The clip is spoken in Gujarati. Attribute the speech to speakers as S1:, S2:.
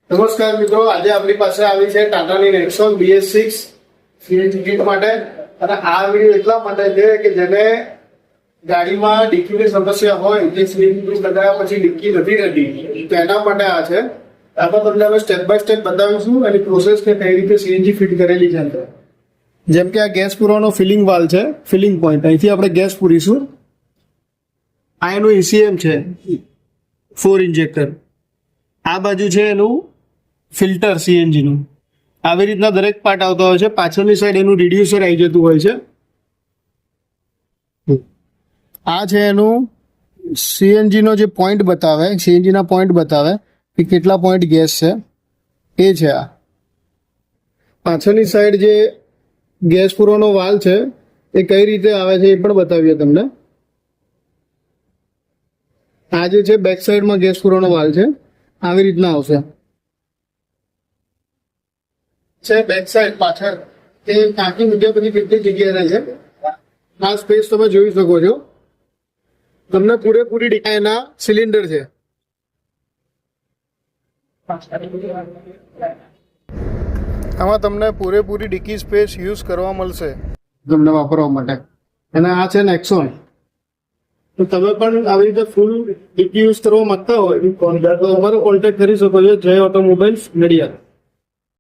S1: નમસ્કાર મિત્રો, આજે આપણી પાસે આવી છે ટાટાની નેક્સોન BS6 સીએનજી કિટ માટે. અને આ વિડીયો એટલા માટે છે કે જેને ગાડીમાં ડિક્કીની સમસ્યા હોય, જે સીએનજી લગાવ્યા પછી ડિક્કી નથી રહેતી, તો એના માટે આ છે. આમાં તમને અમે સ્ટેપ બાય સ્ટેપ બતાવીશું એની પ્રોસેસ કે કઈ રીતે સીએનજી ફિટ કરેલી છે અંદર. જેમ કે આ ગેસ પૂરવાનો ફિલિંગ વાલ્વ છે, ફિલિંગ પોઈન્ટ, અહીંથી આપણે ગેસ પૂરીશું. આ એનું ECM છે, 4 ઇન્જેક્ટર. આ બાજુ છે એનું ફિલ્ટર સીએનજી નું. આવી રીતના દરેક પાર્ટ આવતો હોય છે. પાછળની સાઈડ એનું રિડ્યુસર આવી જતું હોય છે. આ છે એનું સીએનજી નો જે પોઈન્ટ બતાવે, સીએનજી ના પોઈન્ટ બતાવે કે કેટલા પોઈન્ટ ગેસ છે, એ છે આ. પાછળની સાઈડ જે ગેસ પૂરવાનો વાલ્વ છે એ કઈ રીતે આવે છે એ પણ બતાવીએ તમને. આ જે છે બેક સાઈડમાં ગેસ પૂરવાનો વાલ્વ છે, આવી રીતના આવશે. બેક સાઈડ પાછળ તે ટાંકી મૂક્યા પછી કેટલી જગ્યાએ રહે છે. આ સ્પેસ તમે જોઈ શકો છો. તમને પૂરેપૂરી ડિક્કી એના સિલિન્ડર છે. આમાં તમને પૂરેપૂરી ડિક્કી સ્પેસ યુઝ કરવા મળશે તમને વાપરવા માટે. અને આ છે નેક્સોન. તો તમે પણ આવી રીતે ફૂલ ડિક્કી યુઝ કરવા માંગતા હોય તો અમારો કોન્ટેક્ટ કરી શકો છો. જય ઓટોમોબાઈલ્સ, નડિયાદ.